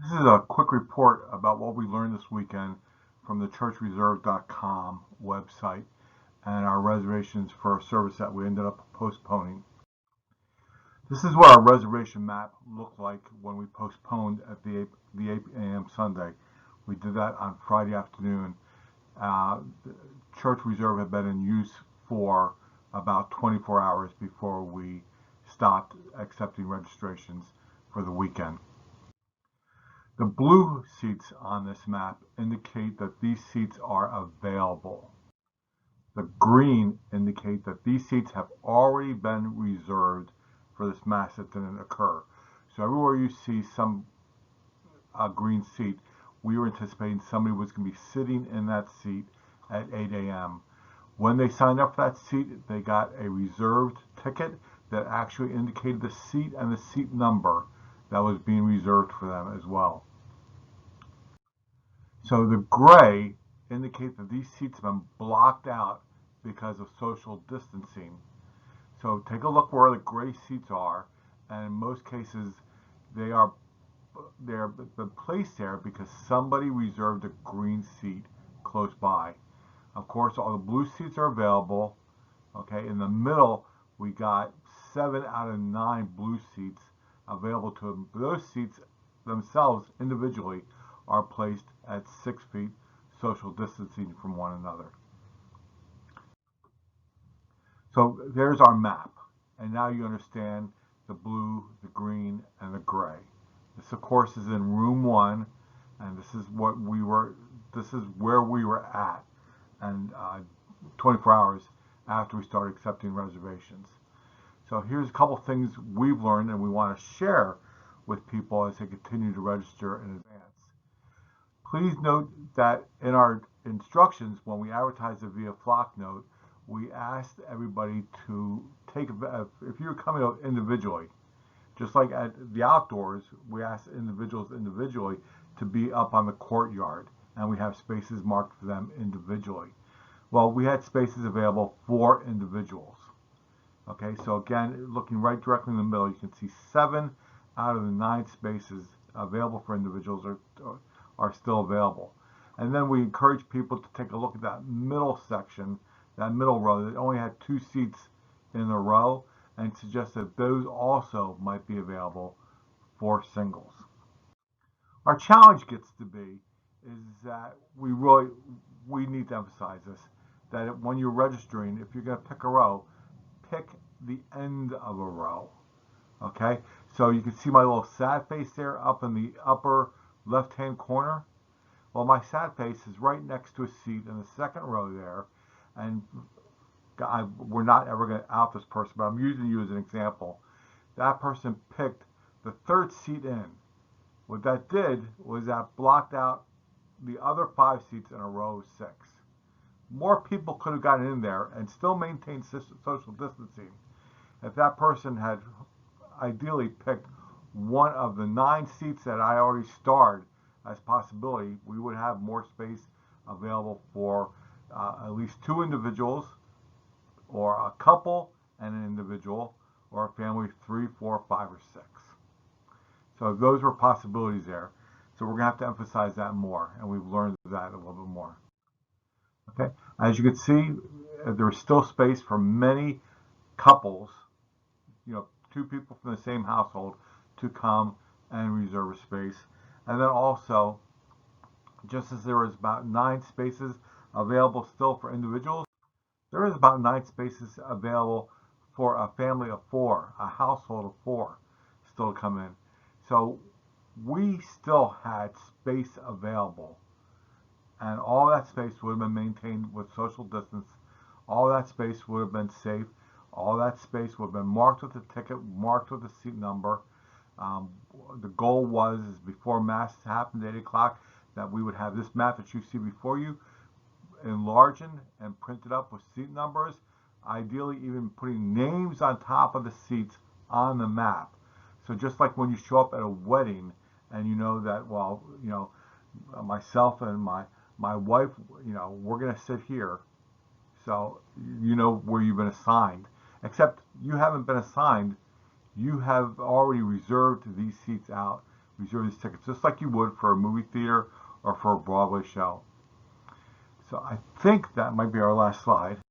This is a quick report about what we learned this weekend from the ChurchReserve.com website and our reservations for a service that we ended up postponing. This is what our reservation map looked like when we postponed at the 8 a.m. Sunday. We did that on Friday afternoon. Church Reserve had been in use for about 24 hours before we stopped accepting registrations for the weekend. The blue seats on this map indicate that these seats are available. The green indicate that these seats have already been reserved for this mass that didn't occur. So everywhere you see some green seat, we were anticipating somebody was going to be sitting in that seat at 8 a.m. When they signed up for that seat, they got a reserved ticket that actually indicated the seat and the seat number that was being reserved for them as well. So the gray indicates that these seats have been blocked out because of social distancing. So take a look where the gray seats are, and in most cases they're been placed there because somebody reserved a green seat close by. Of course, all the blue seats are available. Okay, in the middle we got 7 out of 9 blue seats available to them. Those seats themselves individually are placed at 6 feet social distancing from one another. So there's our map, and now you understand the blue, the green, and the gray. This, of course, is in room 1, and this is where we were at, and 24 hours after we started accepting reservations. So here's a couple things we've learned and we want to share with people as they continue to register in advance. Please note that in our instructions, when we advertise it via flock note, we asked everybody to take, if you're coming out individually, just like at the outdoors, we asked individuals individually to be up on the courtyard, and we have spaces marked for them individually. Well, we had spaces available for individuals. Okay, so again, looking right directly in the middle, you can see 7 out of the 9 spaces available for individuals are still available. And then we encourage people to take a look at that middle section, that middle row that only had 2 seats in the row, and suggest that those also might be available for singles. Our challenge gets to be is that we need to emphasize this, that when you're registering, if you're going to pick a row, pick the end of a row. Okay, so you can see my little sad face there up in the upper left hand corner. Well, my sad face is right next to a seat in the second row there, and we're not ever going to out this person, but I'm using you as an example. That person picked the 3rd seat in. What that did was that blocked out the other 5 seats in a row of 6. More people could have gotten in there and still maintained social distancing if that person had ideally picked one of the 9 seats that I already starred as possibility. We would have more space available for at least 2 individuals, or a couple and an individual, or a family of 3, 4, 5, or 6. So those were possibilities there. So we're going to have to emphasize that more, and we've learned that a little bit more. Okay, as you can see, there's still space for many couples, 2 people from the same household, to come and reserve a space. And then also, just as there was about 9 spaces available still for individuals, there is about 9 spaces available for a family of 4, a household of 4 still to come in. So we still had space available, and all that space would have been maintained with social distance. All that space would have been safe. All that space would have been marked with the ticket, marked with the seat number. The goal was, is before Mass happened at 8 o'clock, that we would have this map that you see before you enlarged and printed up with seat numbers, ideally even putting names on top of the seats on the map. So just like when you show up at a wedding and you know that, well, myself and my wife, we're going to sit here. So you know where you've been assigned. Except you haven't been assigned. You have already reserved these seats out reserve these tickets just like you would for a movie theater or for a Broadway show. So I think that might be our last slide.